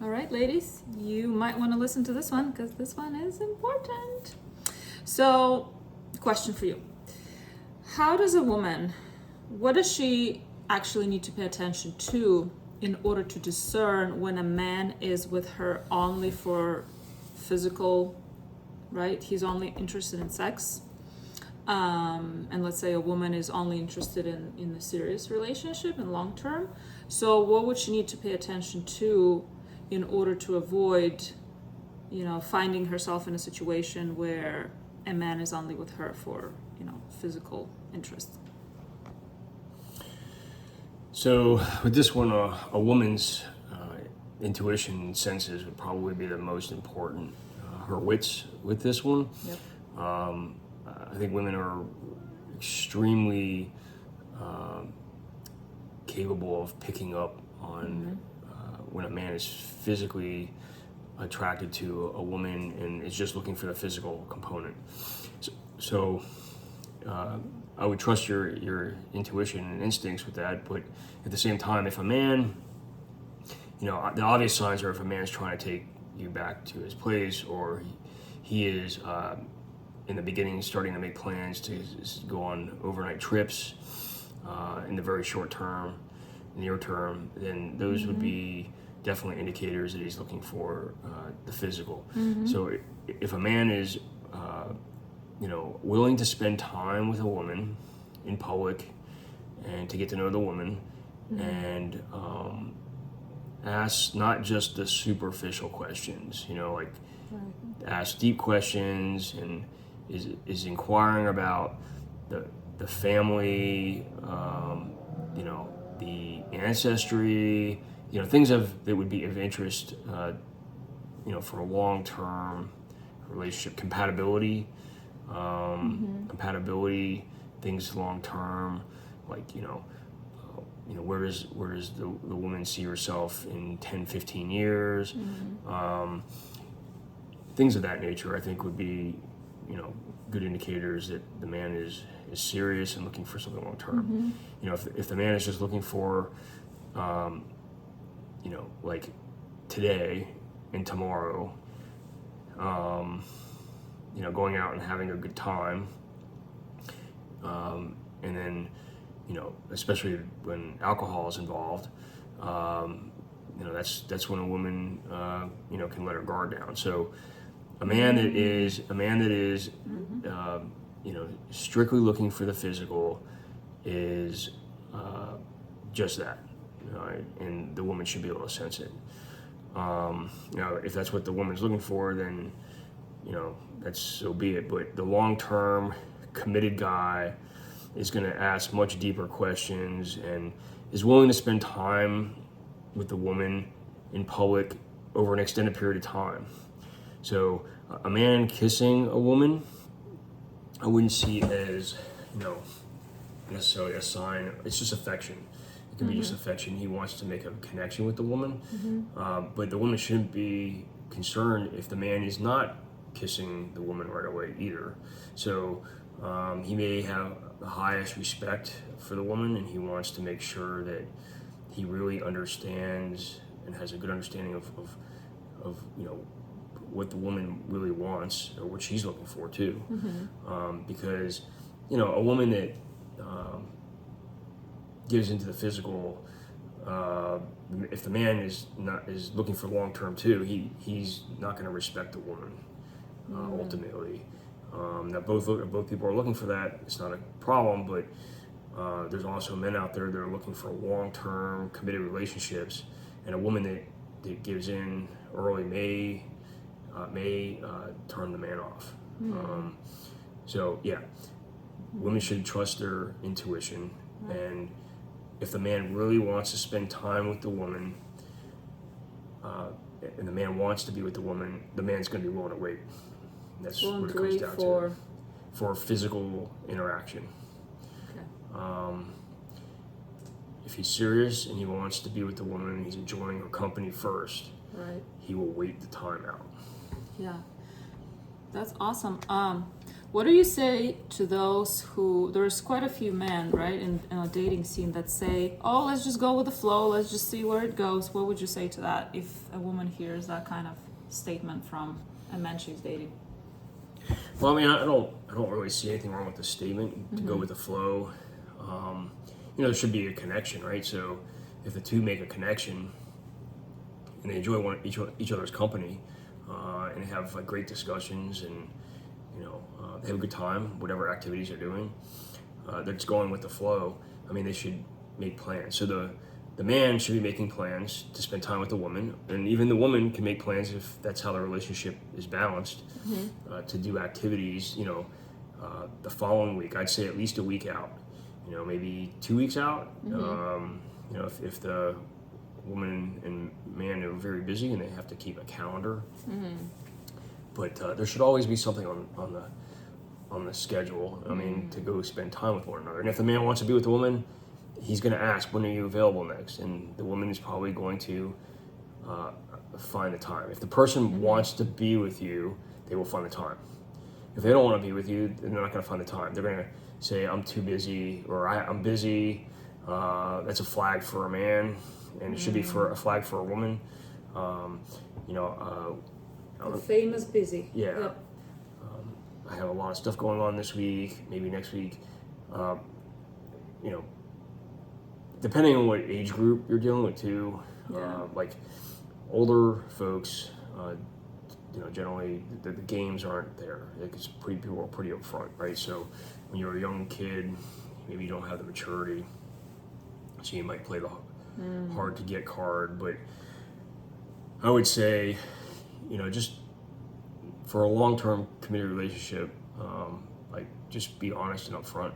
All right, ladies, you might want to listen to this one because this one is important. So, question for you. How does a woman, what does she actually need to pay attention to in order to discern when a man is with her only for physical, right? He's only interested in sex. And let's say a woman is only interested in a serious relationship and long term. So what would she need to pay attention to in order to avoid, finding herself in a situation where a man is only with her for, physical interest? So with this one, a woman's intuition and senses would probably be the most important. Her wits with this one. Yep. I think women are extremely capable of picking up on when a man is physically attracted to a woman and is just looking for the physical component. So I would trust your intuition and instincts with that, but at the same time, if a man, the obvious signs are if a man's trying to take you back to his place, or he is in the beginning starting to make plans to go on overnight trips in the very short term, near term, then those would be definitely indicators that he's looking for the physical. So if a man is willing to spend time with a woman in public and to get to know the woman and ask not just the superficial questions, ask deep questions and is inquiring about the family, the ancestry, things that would be of interest, for a long-term relationship, compatibility, things long-term, like, where does the woman see herself in 10, 15 years? Things of that nature, I think, would be, good indicators that the man is serious and looking for something long-term. If the man is just looking for, like today and tomorrow, going out and having a good time, and then, especially when alcohol is involved, that's when a woman, can let her guard down. So a man that is, strictly looking for the physical is just that, and the woman should be able to sense it. If that's what the woman's looking for, then, that's so be it. But the long-term committed guy is going to ask much deeper questions and is willing to spend time with the woman in public over an extended period of time. So a man kissing a woman, I wouldn't see as, necessarily a sign. It's just affection. It can be just affection. He wants to make a connection with the woman, but the woman shouldn't be concerned if the man is not kissing the woman right away either. So he may have the highest respect for the woman, and he wants to make sure that he really understands and has a good understanding of what the woman really wants or what she's looking for too. Because a woman that gives into the physical, if the man is looking for long term too, he's not going to respect the woman ultimately. Now both people are looking for that. It's not a problem, but there's also men out there that are looking for long term committed relationships, and a woman that gives in early may turn the man off. So yeah, women should trust their intuition, and if the man really wants to spend time with the woman, and the man wants to be with the woman, the man's going to be willing to wait. That's what it comes down to. For physical interaction. Okay. If he's serious and he wants to be with the woman and he's enjoying her company first, he will wait the time out. Yeah, that's awesome. What do you say to those who, there's quite a few men, right, in a dating scene that say, oh, let's just go with the flow, let's just see where it goes. What would you say to that if a woman hears that kind of statement from a man she's dating? Well, I mean, I don't really see anything wrong with the statement to go with the flow. There should be a connection, right? So if the two make a connection and they enjoy each other's company and have like great discussions and they have a good time, whatever activities they're doing, they're just going with the flow. I mean, they should make plans. So the man should be making plans to spend time with the woman, and even the woman can make plans if that's how the relationship is balanced, to do activities, the following week. I'd say at least a week out, maybe 2 weeks out. If the woman and man are very busy and they have to keep a calendar. But there should always be something on the schedule. I mean, to go spend time with one another. And if the man wants to be with the woman, he's going to ask, when are you available next? And the woman is probably going to find the time. If the person wants to be with you, they will find the time. If they don't want to be with you, then they're not going to find the time. They're going to say, I'm too busy, or I'm busy. That's a flag for a man, and it should be a flag for a woman. The famous busy. Yeah. Yep. I have a lot of stuff going on this week, maybe next week. Depending on what age group you're dealing with too. Like older folks, generally the games aren't there. Because people are pretty upfront, right? So when you're a young kid, maybe you don't have the maturity, so you might play the hard to get card. But I would say, just for a long-term committed relationship, just be honest and upfront.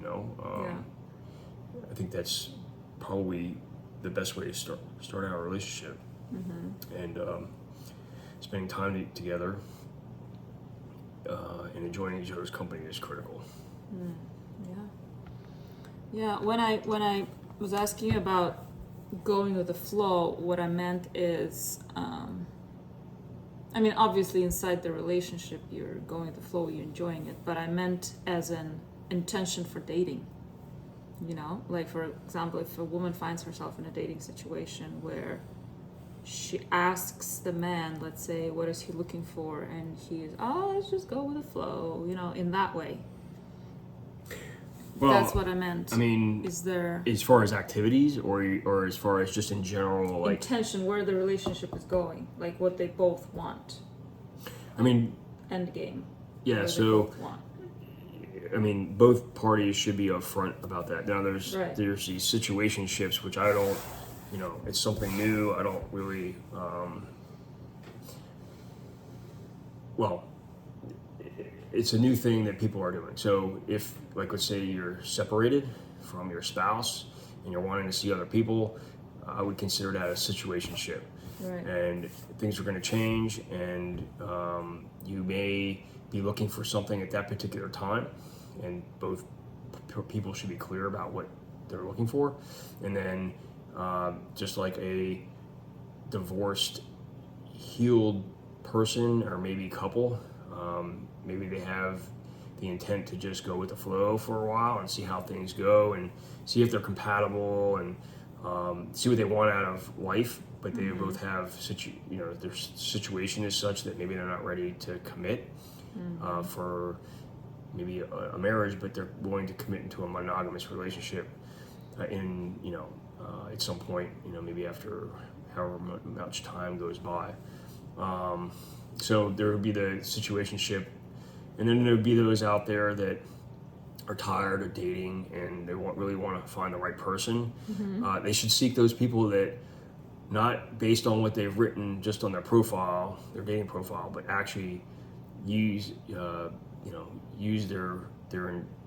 I think that's probably the best way to start out a relationship. And spending time together and enjoying each other's company is critical. Yeah. When I was asking you about going with the flow, what I meant is, obviously inside the relationship you're going with the flow, you're enjoying it, but I meant as an intention for dating. Like for example, if a woman finds herself in a dating situation where she asks the man, let's say, what is he looking for, and he's, let's just go with the flow, in that way. Well, that's what I meant. I mean, is there, as far as activities or as far as just in general, like intention, where the relationship is going, like what they both want? End game. Yeah, so both parties should be upfront about that. Now there's these situationships, which I don't, it's something new. I don't really, it's a new thing that people are doing. So if, like, let's say you're separated from your spouse and you're wanting to see other people, I would consider that a situationship. Right. And things are going to change, and you may be looking for something at that particular time, and both people should be clear about what they're looking for. And then just like a divorced, healed person or maybe couple, maybe they have the intent to just go with the flow for a while and see how things go and see if they're compatible and see what they want out of life. But they both have their situation is such that maybe they're not ready to commit for maybe a marriage, but they're willing to commit into a monogamous relationship at some point, maybe after however much time goes by. So there would be the situationship, and then there would be those out there that are tired of dating and they really want to find the right person. They should seek those people that, not based on what they've written just on their profile, their dating profile, but actually use their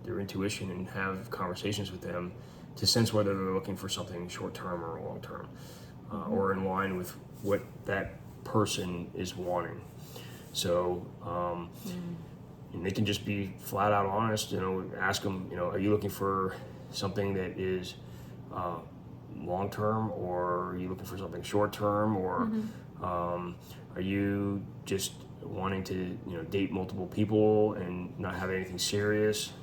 intuition and have conversations with them to sense whether they're looking for something short term or long term, or in line with what that person is wanting. So, and they can just be flat out honest. Ask them, are you looking for something that is long term, or are you looking for something short term, or Are you just wanting to date multiple people and not have anything serious?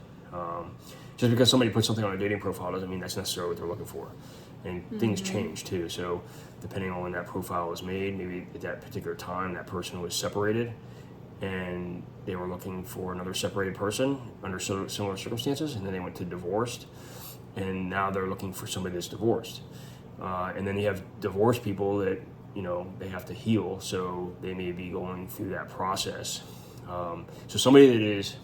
Just because somebody puts something on a dating profile doesn't mean that's necessarily what they're looking for. And things change too. So depending on when that profile was made, maybe at that particular time that person was separated and they were looking for another separated person under similar circumstances, and then they went to divorced, and now they're looking for somebody that's divorced. And then you have divorced people that they have to heal, so they may be going through that process. So somebody that is,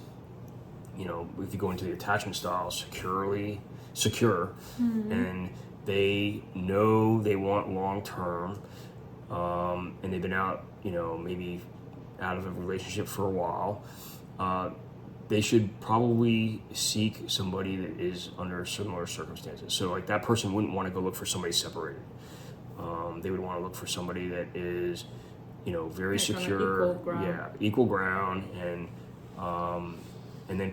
if you go into the attachment style, secure, and they know they want long term, and they've been out, maybe out of a relationship for a while, they should probably seek somebody that is under similar circumstances. So like that person wouldn't want to go look for somebody separated. They would want to look for somebody that is, very like secure, equal ground, and then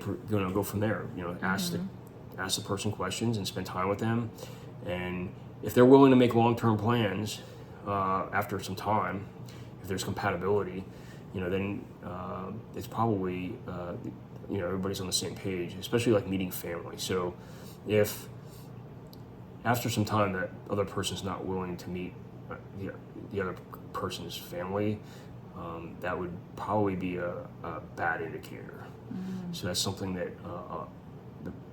go from there. Ask the person questions and spend time with them, and if they're willing to make long-term plans after some time, if there's compatibility, then it's probably everybody's on the same page, especially like meeting family. So if after some time that other person's not willing to meet the other person's family, that would probably be a bad indicator. So that's something that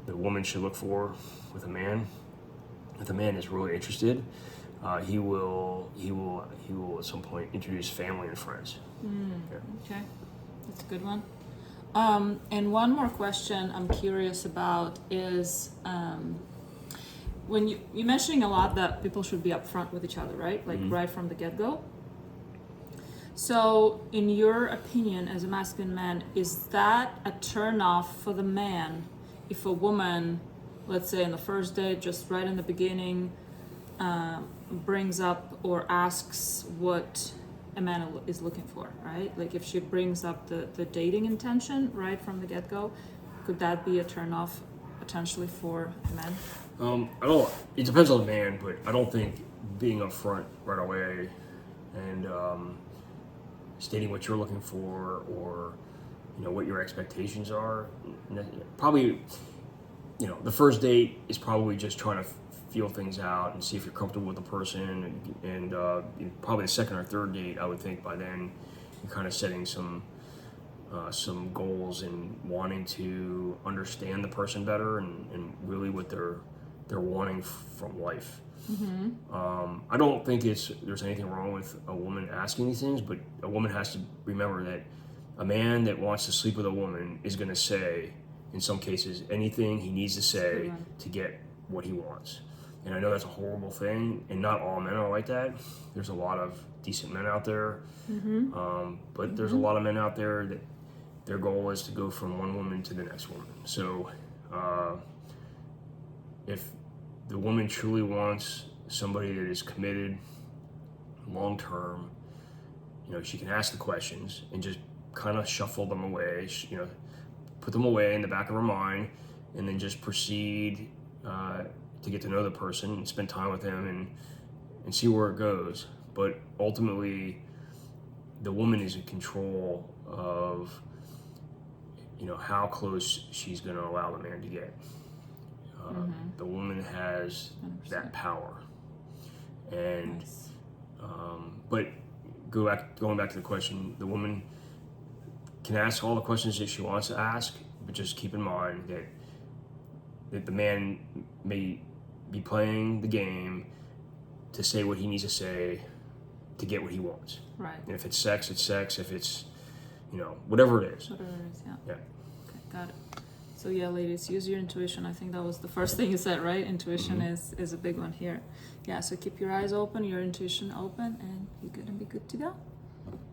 the woman should look for with a man. If the man is really interested, he will at some point introduce family and friends. Okay, that's a good one. And one more question I'm curious about is when you're mentioning a lot that people should be upfront with each other, right? Like right from the get-go. So in your opinion, as a masculine man, is that a turn-off for the man if a woman, let's say in the first date, just right in the beginning, brings up or asks what a man is looking for, right? Like if she brings up the dating intention right from the get-go, could that be a turn-off potentially for a man? It depends on the man, but I don't think being upfront right away and stating what you're looking for or what your expectations are, probably the first date is probably just trying to feel things out and see if you're comfortable with the person, and probably the second or third date, I would think by then you're kind of setting some goals and wanting to understand the person better and really what they're wanting from life. I don't think there's anything wrong with a woman asking these things, but a woman has to remember that a man that wants to sleep with a woman is going to say, in some cases, anything he needs to say to get what he wants. And I know that's a horrible thing, and not all men are like that. There's a lot of decent men out there, but there's a lot of men out there that their goal is to go from one woman to the next woman. So if the woman truly wants somebody that is committed long term, she can ask the questions and just kind of shuffle them away, put them away in the back of her mind, and then just proceed to get to know the person and spend time with him and see where it goes. But ultimately, the woman is in control of how close she's going to allow the man to get. The woman has 100%. That power, and nice. But going back to the question, the woman can ask all the questions that she wants to ask, but just keep in mind that the man may be playing the game to say what he needs to say to get what he wants. Right. And if it's sex, it's sex. If it's whatever it is. Whatever it is, yeah. Yeah. Okay, got it. So yeah, ladies, use your intuition. I think that was the first thing you said, right? Intuition is a big one here. Yeah, so keep your eyes open, your intuition open, and you're gonna be good to go.